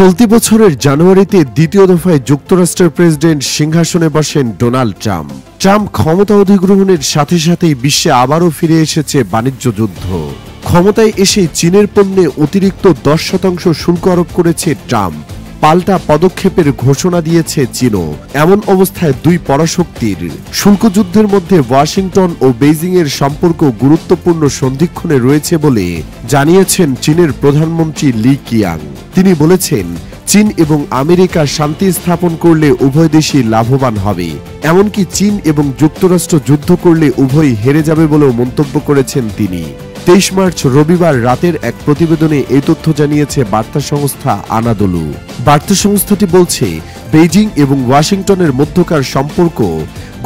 চলতি বছরের জানুয়ারিতে দ্বিতীয় দফায় যুক্তরাষ্ট্রের প্রেসিডেন্ট সিংহাসনে বসেন ডোনাল্ড ট্রাম্প। ট্রাম্প ক্ষমতা অধিগ্রহণের সাথে সাথেই বিশ্বে আবারও ফিরে এসেছে বাণিজ্য যুদ্ধ। ক্ষমতায় এসে চীনের পণ্যে অতিরিক্ত 10% শুল্ক আরোপ করেছে ট্রাম্প। পাল্টা পদক্ষেপের ঘোষণা দিয়েছে চীনও। এমন অবস্থায় দুই পরাশক্তির শুল্কযুদ্ধের মধ্যে ওয়াশিংটন ও বেইজিং এর সম্পর্ক গুরুত্বপূর্ণ সন্ধিক্ষণে রয়েছে বলে জানিয়েছেন চীনের প্রধানমন্ত্রী লি কিয়াং। তিনি বলেছেন, চীন এবং আমেরিকা শান্তি স্থাপন করলে উভয় দেশই লাভবান হবে। এমনকি চীন এবং যুক্তরাষ্ট্র যুদ্ধ করলে উভয়ই হেরে যাবে বলেও মন্তব্য করেছেন তিনি। 23 মার্চ রবিবার রাতের এক প্রতিবেদনে এই তথ্য জানিয়েছে বার্তা সংস্থা আনাদোলু। বার্তা সংস্থাটি বলছে, বেইজিং এবং ওয়াশিংটনের মধ্যকার সম্পর্ক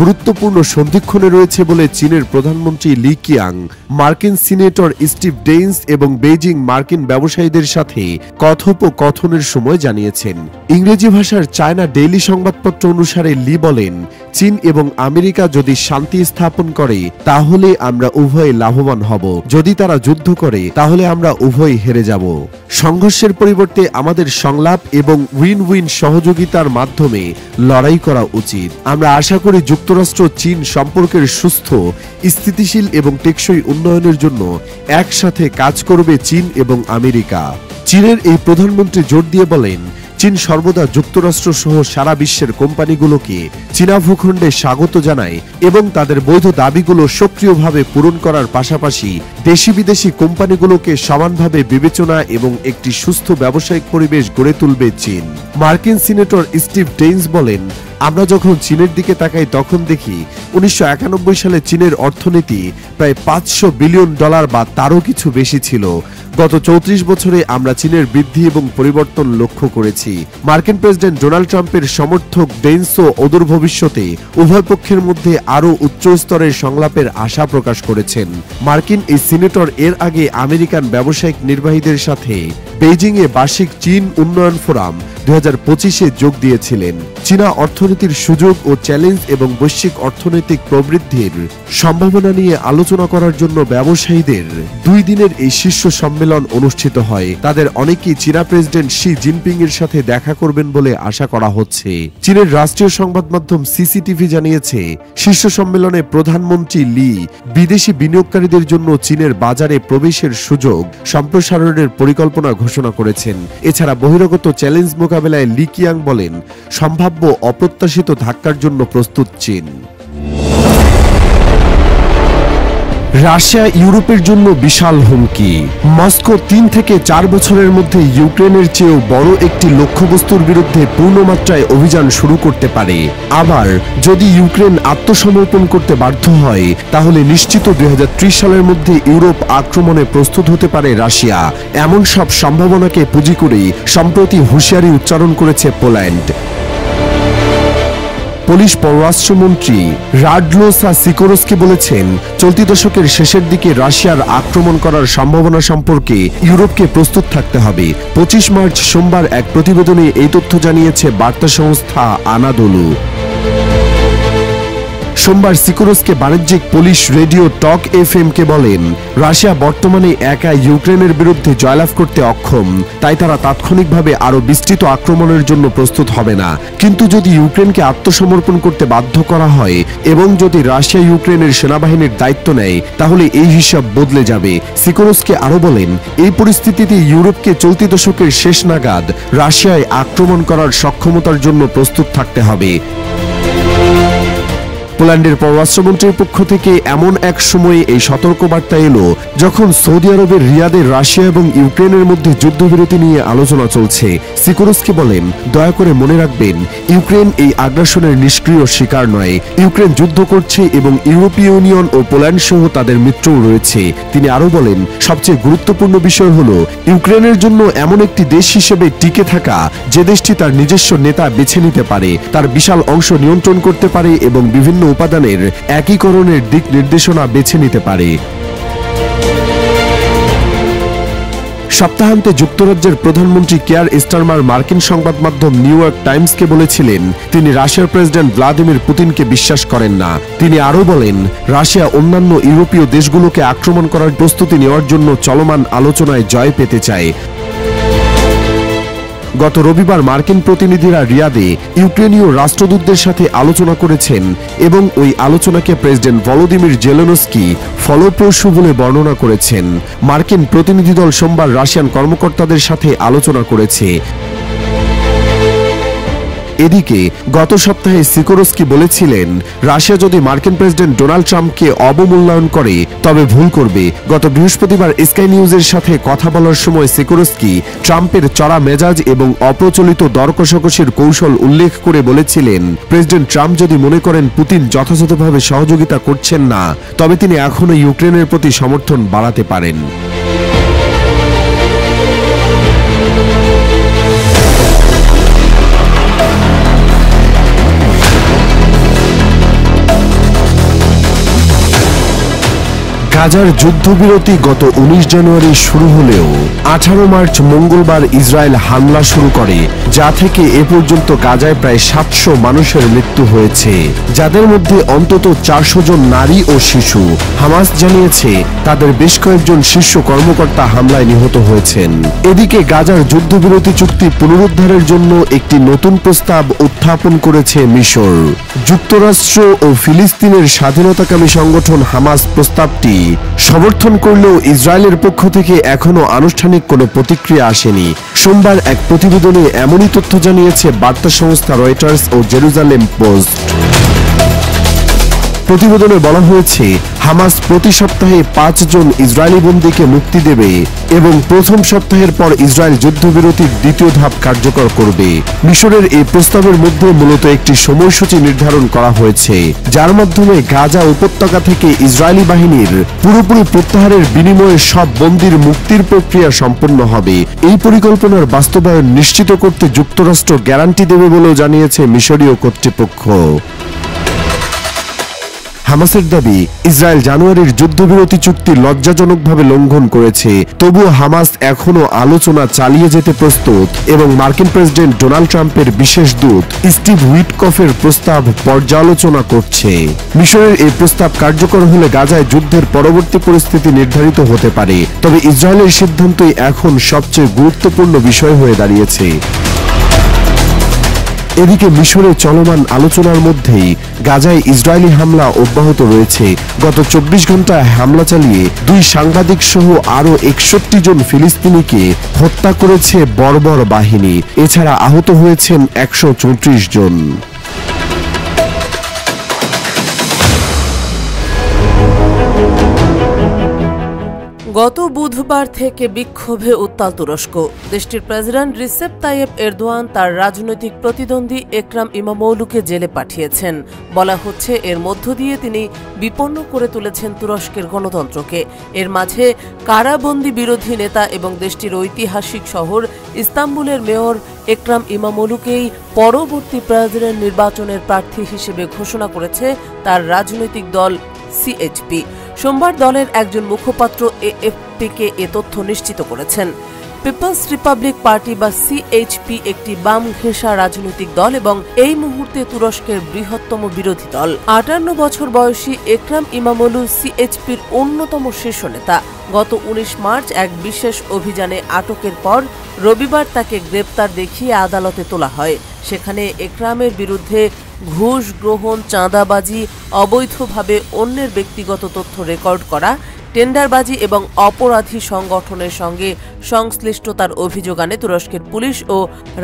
গুরুত্বপূর্ণ সন্ধিক্ষণে রয়েছে বলে চীনের প্রধানমন্ত্রী লি কিয়াং মার্কিন সিনেটর স্টিভ ডেইন্স এবং বেইজিং মার্কিন ব্যবসায়ীদের সাথে কথোপকথনের সময় জানিয়েছেন। ইংরেজি ভাষার চায়না ডেইলি সংবাদপত্র অনুসারে লি বলেন, চীন এবং আমেরিকা যদি শান্তি স্থাপন করে তাহলে আমরা উভয়ে লাভবান হব, যদি তারা যুদ্ধ করে তাহলে আমরা উভয়ে হেরে যাব। সংঘর্ষের পরিবর্তে আমাদের সংলাপ এবং উইন উইন সহযোগিতার মাধ্যমে লড়াই করা উচিত। আমরা আশা করি যুক্তরাষ্ট্র চীন সম্পর্কের সুস্থ, স্থিতিশীল এবং টেকসই উন্নয়নের জন্য একসাথে কাজ করবে চীন এবং আমেরিকা। চীনের এই প্রধানমন্ত্রী জোর দিয়ে বলেন, চীন সর্বদা যুক্তরাষ্ট্র সহ সারা বিশ্বের কোম্পানিগুলোকে চীনা ভূখণ্ডে স্বাগত জানায় এবং তাদের বৈধ দাবিগুলো সক্রিয়ভাবে পূরণ করার পাশাপাশি দেশি বিদেশি কোম্পানিগুলোকে সমানভাবে বিবেচনা এবং একটি সুস্থ ব্যবসায়িক পরিবেশ গড়ে তুলবে চীন। মার্কিন সিনেটর স্টিভ ডেইন্স বলেন, আমরা যখন চীনের দিকে তাকাই তখন দেখি 1991 সালে চীনের অর্থনীতি প্রায় $500 বিলিয়ন বা তারও কিছু বেশি ছিল। গত 34 বছরে আমরা চীনের বৃদ্ধি এবং পরিবর্তন লক্ষ্য করেছি। মার্কিন প্রেসিডেন্ট ডোনাল্ড ট্রাম্পের সমর্থক ডেইন্সও অদূর ভবিষ্যতে উভয় পক্ষের মধ্যে আরও উচ্চ স্তরের সংলাপের আশা প্রকাশ করেছেন। মার্কিন এই সিনেটর এর আগে আমেরিকান ব্যবসায়িক নির্বাহীদের সাথে বেইজিংয়ে বার্ষিক চীন উন্নয়ন ফোরাম 2025-এ যোগ দিয়েছিলেন। চীনা অর্থনীতির সুযোগ ও চ্যালেঞ্জ এবং বৈশ্বিক অর্থনৈতিক প্রবৃদ্ধির সম্ভাবনা নিয়ে আলোচনা করার জন্য ব্যবসায়ীদের 2 দিনের এই শীর্ষ সম্মেলন অনুষ্ঠিত হয়। তাদের অনেকেই চীনা প্রেসিডেন্ট শি জিনপিং এর সাথে দেখা করবেন বলে আশা করা হচ্ছে। চীনের রাষ্ট্রীয় সংবাদ মাধ্যম সিসিটিভি জানিয়েছে, শীর্ষ সম্মেলনে প্রধানমন্ত্রী লি বিদেশি বিনিয়োগকারীদের জন্য চীনের বাজারে প্রবেশের সুযোগ সম্প্রসারণের পরিকল্পনা ঘোষণা করেছেন। এছাড়া বহিরাগত চ্যালেঞ্জ মোকাবেলায় লি কিয়াং বলেন, সম্ভাব্য অপ্রত্যাশিত ধাক্কার জন্য প্রস্তুত চীন। রাশিয়া ইউরোপের জন্য বিশাল হুমকি। মস্কো 3 থেকে 4 বছরের মধ্যে ইউক্রেনের চেয়েও বড় একটি লক্ষ্যবস্তুর বিরুদ্ধে পূর্ণমাত্রায় অভিযান শুরু করতে পারে। আবার যদি ইউক্রেন আত্মসমর্পণ করতে বাধ্য হয় তাহলে নিশ্চিত 2030 সালের মধ্যে ইউরোপ আক্রমণে প্রস্তুত হতে পারে রাশিয়া। এমন সব সম্ভাবনাকে পুঁজি করেই সম্প্রতি হুঁশিয়ারি উচ্চারণ করেছে পোল্যান্ড। পোলিশ পররাষ্ট্রমন্ত্রী রাডলোসা সিকোরস্কি বলেছেন, চলতি দশকের শেষের দিকে রাশিয়ার আক্রমণ করার সম্ভাবনা সম্পর্কে ইউরোপকে প্রস্তুত থাকতে হবে। 25 মার্চ সোমবার এক প্রতিবেদনে এই তথ্য জানিয়েছে বার্তা সংস্থা আনাদোলু। সোমবার সিকোরস্কি বাণিজ্যিক পোলিশ রেডিও টক FM কে বলেন, রাশিয়া বর্তমানে একা ইউক্রেনের বিরুদ্ধে জয়লাভ করতে অক্ষম, তাই তারা তাৎক্ষণিকভাবে আরো বিস্তৃত আক্রমণের জন্য প্রস্তুত হবে না। কিন্তু যদি ইউক্রেনকে আত্মসমর্পণ করতে বাধ্য করা হয় এবং যদি রাশিয়া ইউক্রেনের সেনাবাহিনীর দায়িত্ব নেয় তাহলে এই হিসাব বদলে যাবে। সিকোরস্কি আরো বলেন, এই পরিস্থিতিতে ইউরোপকে চলতি দশকের শেষ নাগাদ রাশিয়ায় আক্রমণ করার সক্ষমতার জন্য প্রস্তুত থাকতে হবে। পোল্যান্ডের পররাষ্ট্রমন্ত্রীর পক্ষ থেকে এমন এক সময়ে এই সতর্কবার্তা এলো যখন সৌদি আরবের রিয়াদে রাশিয়া এবং ইউক্রেনের মধ্যে যুদ্ধবিরতি নিয়ে আলোচনা চলছে। সিকোরস্কি বলেন, দয়া করে মনে রাখবেন, ইউক্রেন এই আগ্রাসনের নিষ্ক্রিয় শিকার নয়। ইউক্রেন যুদ্ধ করছে এবং ইউরোপীয় ইউনিয়ন ও পোল্যান্ড সহ তাদের মিত্রও রয়েছে। তিনি আরো বলেন, সবচেয়ে গুরুত্বপূর্ণ বিষয় হলো ইউক্রেনের জন্য এমন একটি দেশ হিসেবে টিকে থাকা যে দেশটি তার নিজস্ব নেতা বেছে নিতে পারে, তার বিশাল অংশ নিয়ন্ত্রণ করতে পারে এবং বিভিন্ন উপাদানের একীকরণের দিক নির্দেশনা বেছে নিতে পারে। সপ্তাহান্তে যুক্তরাজ্যের প্রধানমন্ত্রী কিয়ার স্টারমার মার্কিন সংবাদ মাধ্যম নিউ ইয়র্ক টাইমসকে বলেছিলেন, তিনি রাশিয়ার প্রেসিডেন্ট ভ্লাদিমির পুতিনকে বিশ্বাস করেন না। তিনি আরও বলেন, রাশিয়া অন্যান্য ইউরোপীয় দেশগুলোকে আক্রমণ করার প্রস্তুতি নেওয়ার জন্য চলমান আলোচনায় জয় পেতে চায়। গত রবিবার মার্কিন প্রতিনিধিরা রিয়াদে ইউক্রেনীয় রাষ্ট্রদূতদের সাথে আলোচনা করেছেন এবং ওই আলোচনাকে প্রেসিডেন্ট ভলোদিমির জেলেনস্কি ফলপ্রসূ বলে বর্ণনা করেছেন। মার্কিন প্রতিনিধি দল সোমবার রাশিয়ান কর্মকর্তাদের সাথে আলোচনা করেছে। এদিকে গত সপ্তাহে সিকোরস্কি বলেছিলেন, রাশিয়া যদি মার্কিন প্রেসিডেন্ট ডোনাল্ড ট্রাম্পকে অবমূল্যায়ন করে তবে ভুল করবে। গত বৃহস্পতিবার স্কাই নিউজের সাথে কথা বলার সময় সিকোরস্কি ট্রাম্পের চড়া মেজাজ এবং অপ্রচলিত দর কষাকষির কৌশল উল্লেখ করে বলেছিলেন, প্রেসিডেন্ট ট্রাম্প যদি মনে করেন পুতিন যথাযথভাবে সহযোগিতা করছেন না, তবে তিনি এখনও ইউক্রেনের প্রতি সমর্থন বাড়াতে পারেন। গাজার যুদ্ধবিরতি গত 19 জানুয়ারি শুরু হলেও 18 মার্চ মঙ্গলবার ইসরায়েল হামলা শুরু করে, যা থেকে এ পর্যন্ত গাজায় প্রায় 700 মানুষের মৃত্যু হয়েছে, যাদের মধ্যে অন্তত 400 জন নারী ও শিশু। হামাস জানিয়েছে তাদের বেশ কয়েকজন শীর্ষ কর্মকর্তা হামলায় নিহত হয়েছেন। এদিকে গাজার যুদ্ধবিরতি চুক্তি পুনরুদ্ধারের জন্য একটি নতুন প্রস্তাব উত্থাপন করেছে মিশর। যুক্তরাষ্ট্র ও ফিলিস্তিনের স্বাধীনতাকামী সংগঠন হামাস প্রস্তাবটি সমর্থন করলেও ইসরায়েলের পক্ষ থেকে এখনো আনুষ্ঠানিক কোনো প্রতিক্রিয়া আসেনি। সোমবার এক প্রতিবেদনে এমনই তথ্য জানিয়েছে বার্তা সংস্থা রয়টার্স ও জেরুজালেম পোস্ট। প্রতিবেদনে বলা হয়েছে, হামাস প্রতি সপ্তাহে 5 জন ইসরায়েলি বন্দীকে মুক্তি দেবে এবং প্রথম সপ্তাহের পর ইসরায়েল যুদ্ধবিরতির দ্বিতীয় ধাপ কার্যকর করবে। মিশরের এই প্রস্তাবের মধ্যে মূলত একটি সময়সূচি নির্ধারণ করা হয়েছে, যার মাধ্যমে গাজা উপত্যকা থেকে ইসরায়েলি বাহিনীর পুরোপুরি প্রত্যাহারের বিনিময়ে সব বন্দীর মুক্তির প্রক্রিয়া সম্পন্ন হবে। এই পরিকল্পনার বাস্তবায়ন নিশ্চিত করতে যুক্তরাষ্ট্র গ্যারান্টি দেবে বলেও জানিয়েছে মিশরীয় কর্তৃপক্ষ। হামাসের দাবি, ইসরায়েল জানুয়ারির যুদ্ধবিরতি চুক্তি লজ্জাজনকভাবে লঙ্ঘন করেছে, তবুও হামাস এখনও আলোচনা চালিয়ে যেতে প্রস্তুত এবং মার্কিন প্রেসিডেন্ট ডোনাল্ড ট্রাম্পের বিশেষ দূত স্টিভ উইটকফের প্রস্তাব পর্যালোচনা করছে। মিশরের এই প্রস্তাব কার্যকর হলে গাজায় যুদ্ধের পরবর্তী পরিস্থিতি নির্ধারিত হতে পারে, তবে ইসরায়েলের সিদ্ধান্তই এখন সবচেয়ে গুরুত্বপূর্ণ বিষয় হয়ে দাঁড়িয়েছে। এদিকে মিশরে চলমান আলোচনার মধ্যেই গাজায় ইসরায়েলি হামলা অব্যাহত রয়েছে। গত 24 ঘন্টায় হামলা চালিয়ে 2 সাংবাদিক সহ আরও 61 জন ফিলিস্তিনিকে হত্যা করেছে বর্বর বাহিনী। এছাড়া আহত হয়েছেন 134 জন। গত বুধবার থেকে বিক্ষোভে উত্তাল তুরস্ক। দেশটির প্রেসিডেন্ট রিসেপ তাইয়েপ এরদোয়ান তার রাজনৈতিক প্রতিদ্বন্দ্বী একরাম ইমামোগলুকে জেলে পাঠিয়েছেন। বলা হচ্ছে এর মধ্য দিয়ে তিনি বিপন্ন করে তুলেছেন তুরস্কের গণতন্ত্রকে। এর মাঝে কারাবন্দী বিরোধী নেতা এবং দেশটির ঐতিহাসিক শহর ইস্তাম্বুলের মেয়র একরাম ইমামোগলুকেই পরবর্তী প্রেসিডেন্ট নির্বাচনের প্রার্থী হিসেবে ঘোষণা করেছে তার রাজনৈতিক দল সিএইচপি। সোমবার দলের একজন মুখপাত্র এএফপিকে এ তথ্য নিশ্চিত করেছেন। পিপলস রিপাবলিক পার্টি বা সিএইচপি একটি বাম ঘেঁষা রাজনৈতিক দল এবং এই মুহূর্তে তুরস্কের বৃহত্তম বিরোধী দল। 58 বছর বয়সী একরাম ইমামোগলু সিএইচপির অন্যতম শীর্ষ নেতা। গত 19 মার্চ এক বিশেষ অভিযানে আটকের পর রবিবার তাকে গ্রেপ্তার দেখিয়ে আদালতে তোলা হয়। সেখানে একরামের বিরুদ্ধে ঘুষ গ্রহণ, চাঁদাবাজি, অবৈধভাবে অন্যের ব্যক্তিগত তথ্য রেকর্ড করা, টেন্ডারবাজি এবং অপরাধী সংগঠনের সঙ্গে সংশ্লিষ্টতার অভিযোগ আনে তুরস্কের পুলিশ ও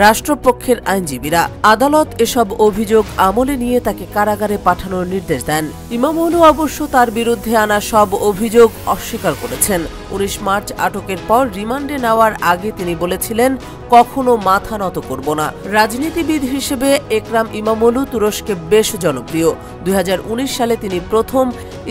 রাষ্ট্রপক্ষের আইনজীবীরা। আদালত এসব অভিযোগ আমলে নিয়ে তাকে কারাগারে পাঠানোর নির্দেশ দেন। ইমামোগলু অবশ্য তার বিরুদ্ধে আনা সব অভিযোগ অস্বীকার করেছেন। 19 মার্চ আটকের পর রিমান্ডে নেওয়ার আগে তিনি বলেছিলেন, কখনো মাথা নত করব না। রাজনীতিবিদ হিসেবে একরাম ইমামোগলু তুরস্কে বেশ জনপ্রিয়। 2019 সালে তিনি প্রথম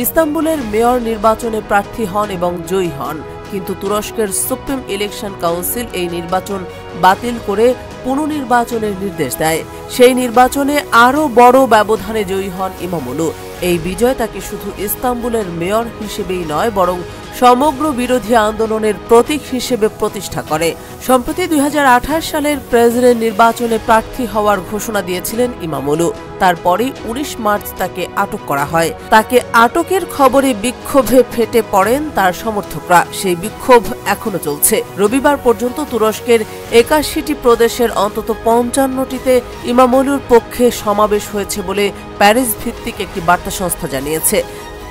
ইস্তাম্বুলের মেয়র নির্বাচনে প্রার্থী হন এবং জয়ী হন, কিন্তু তুরস্কের সুপ্রিম ইলেকশন কাউন্সিল এই নির্বাচন বাতিল করে পুনর্নির্বাচনের নির্দেশ দেয়। সেই নির্বাচনে আরও বড় ব্যবধানে জয়ী হন ইমামোগলু। এই বিজয় তাকে শুধু ইস্তাম্বুলের মেয়র হিসেবেই নয়, বরং সমগ্র বিরোধী আন্দোলনের প্রতীক হিসেবে প্রতিষ্ঠা করে। সম্প্রতি 2028 সালের প্রেসিডেন্ট নির্বাচনে প্রার্থী হওয়ার ঘোষণা দিয়েছিলেন ইমামোলু। তারপরে 19 মার্চ তাকে আটক করা হয়। তাকে আটকের খবরে বিক্ষোভে ফেটে পড়েন তার সমর্থকরা। সেই বিক্ষোভ এখনো চলছে। রবিবার পর্যন্ত তুরস্কের 81টি প্রদেশের অন্তত 55টিতে ইমামোলুর পক্ষে সমাবেশ হয়েছে বলে প্যারিস ভিত্তিক একটি বার্তা সংস্থা জানিয়েছে।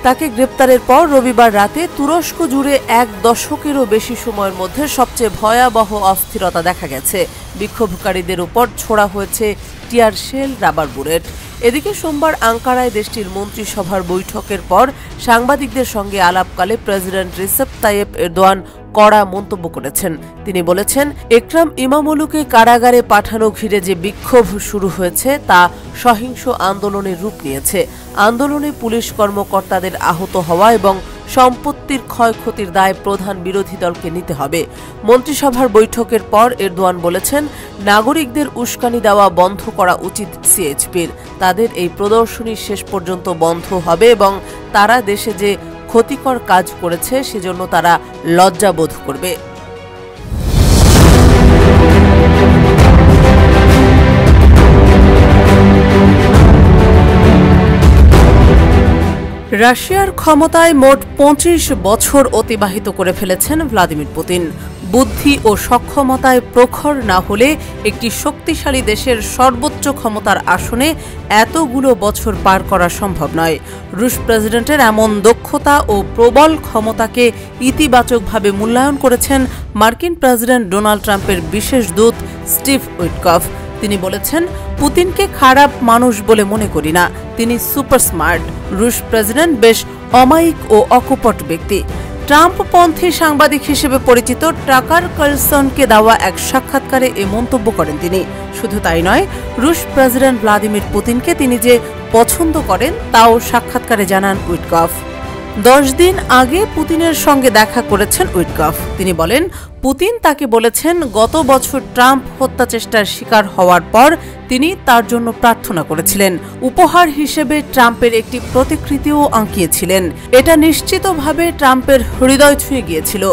তাকে গ্রেপ্তারের পর রবিবার রাতে তুরস্ক জুড়ে 1 দশকেরও বেশি সময়ের মধ্যে সবচেয়ে ভয়াবহ অস্থিরতা দেখা গেছে। বিক্ষোভকারীদের উপর ছোড়া হয়েছে টিয়ার শেল, রাবার বুলেট। এদিকে সোমবার আঙ্কারায় দেশটির মন্ত্রিসভার বৈঠকের পর সাংবাদিকদের সঙ্গে আলাপকালে প্রেসিডেন্ট রিসেপ তাইয়েপ এরদোয়ান কড়া মন্তব্য করেছেন। তিনি বলেছেন, একরাম ইমামোলুকে কারাগারে পাঠানো ঘিরে যে বিক্ষোভ শুরু হয়েছে তা সহিংস আন্দোলনের রূপ নিয়েছে। আন্দোলনে পুলিশ কর্মকর্তাদের আহত হওয়া এবং সম্পত্তির ক্ষয়ক্ষতির দায় প্রধান বিরোধী দলকে নিতে হবে। মন্ত্রিসভার বৈঠকের পর এরদোয়ান বলেছেন, নাগরিকদের উস্কানি দেওয়া বন্ধ করা উচিত সিএইচপির। তাদের এই প্রদর্শনী শেষ পর্যন্ত বন্ধ হবে এবং তারা দেশে যে ক্ষতিকর কাজ করেছে সেজন্য তারা লজ্জা বোধ করবে। রাশিয়ার ক্ষমতায় মোট 25 বছর অতিবাহিত করে ফেলেছেন ভ্লাদিমির পুতিন। বুদ্ধি ও সক্ষমতায় প্রখর না হলে একটি শক্তিশালী দেশের সর্বোচ্চ ক্ষমতার আসনে এতগুলো বছর পার করা সম্ভব নয়। রুশ প্রেসিডেন্টের এমন দক্ষতা ও প্রবল ক্ষমতাকে ইতিবাচকভাবে মূল্যায়ন করেছেন মার্কিন প্রেসিডেন্ট ডোনাল্ড ট্রাম্পের বিশেষ দূত স্টিভ উইটকফ। তিনি বলেছেন, পুতিনকে খারাপ মানুষ বলে মনে করি না, তিনি সুপার স্মার্ট। রুশ প্রেসিডেন্ট বেশ অমায়িক ও অকপট ব্যক্তি। ট্রাম্পপন্থী সাংবাদিক হিসেবে পরিচিত টাকার কার্লসনকে দেওয়া এক সাক্ষাৎকারে এ মন্তব্য করেন তিনি। শুধু তাই নয়, রুশ প্রেসিডেন্ট ভ্লাদিমির পুতিনকে তিনি যে পছন্দ করেন তাও সাক্ষাৎকারে জানান উইটকফ। 10 দিন আগে পুতিনের সঙ্গে দেখা করেছেন উইটকফ। তিনি বলেন, পুতিন তাকে বলেছেন গত বছর ট্রাম্প হত্যা চেষ্টার শিকার হওয়ার পর তিনি তার জন্য প্রার্থনা করেছিলেন। উপহার হিসেবে ট্রাম্পের একটি প্রতিকৃতিও আঁকিয়েছিলেন। এটা নিশ্চিতভাবে ট্রাম্পের হৃদয় ছুঁয়ে গিয়েছিল।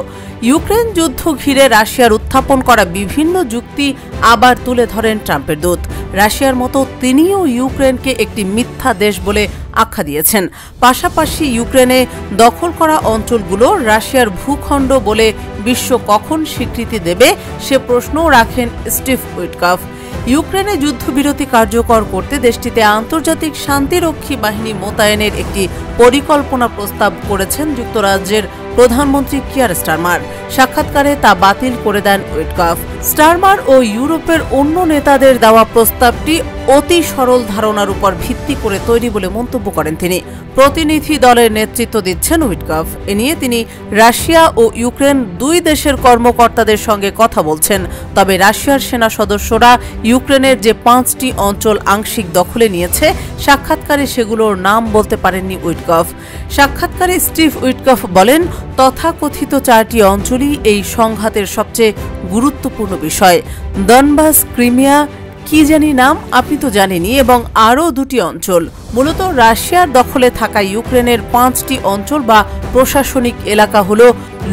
ইউক্রেন যুদ্ধ ঘিরে রাশিয়ার উত্থাপন করা বিভিন্ন যুক্তি আবার তুলে ধরেন ট্রাম্পের দূত। রাশিয়ার মতো তিনিও ইউক্রেনকে একটি মিথ্যা দেশ বলে আখ্যা দিয়েছেন। পাশাপাশি ইউক্রেনে দখল করা অঞ্চলগুলো রাশিয়ার ভূখণ্ড বলে বিশ্ব কখন স্বীকৃতি দেবে সে প্রশ্নও রাখেন স্টিভ উইটকফ। ইউক্রেনে যুদ্ধবিরতি কার্যকর করতে দেশটিতে আন্তর্জাতিক শান্তিরক্ষী বাহিনী মোতায়েনের একটি পরিকল্পনা প্রস্তাব করেছেন যুক্তরাজ্যের প্রধানমন্ত্রী কিয়ার স্টারমার। সাক্ষাৎকারে তা বাতিল করে দেন উইটকফ। স্টারমার ও ইউরোপের অন্য নেতাদের দেওয়া প্রস্তাবটি অতি সরল ধারণার উপর ভিত্তি করে তৈরি বলে মন্তব্য করেন তিনি। প্রতিনিধি দলের নেতৃত্ব দিচ্ছেন উইটকফ। এ নিয়ে তিনি রাশিয়া ও ইউক্রেন দুই দেশের কর্মকর্তাদের সঙ্গে কথা বলছেন। তবে রাশিয়ার সেনা সদস্যরা ইউক্রেনের যে 5টি অঞ্চল আংশিক দখলে নিয়েছে, সাক্ষাৎকারে সেগুলোর নাম বলতে পারেননি উইটকফ। সাক্ষাৎকারে স্টিভ উইটকফ বলেন, তথাকথিত 4টি অঞ্চলই এই সংঘাতের সবচেয়ে গুরুত্বপূর্ণ বিষয়। দনবাস, ক্রিমিয়া, কি জানি নাম আপনি তো জানেনই, এবং আরও 2টি অঞ্চল। মূলত রাশিয়ার দখলে থাকা ইউক্রেনের 5টি অঞ্চল বা প্রশাসনিক এলাকা হল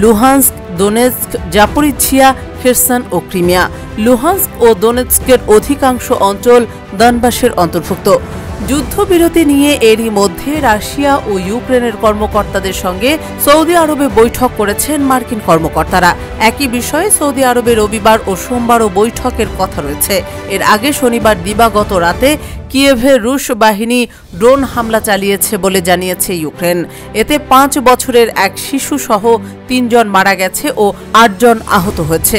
লুহান্স্ক, দোনেৎস্ক, জাপোরিঝিয়া, খেরসন ও ক্রিমিয়া। লুহান্স্ক ও দোনেৎস্কের অধিকাংশ অঞ্চল দনবাসের অন্তর্ভুক্ত। যুদ্ধবিরতি নিয়ে এরই মধ্যে রাশিয়া ও ইউক্রেনের কর্মকর্তাদের সঙ্গে সৌদি আরবে বৈঠক করেছেন মার্কিন কর্মকর্তারা। একই বিষয়ে সৌদি আরবে রবিবার ও সোমবারও বৈঠকের কথা রয়েছে। এর আগে শনিবার দিবাগত রাতে কিয়েভে রুশ বাহিনী ড্রোন হামলা চালিয়েছে বলে জানিয়েছে ইউক্রেন। এতে 5 বছরের এক শিশু সহ 3 জন মারা গেছে ও 8 জন আহত হয়েছে।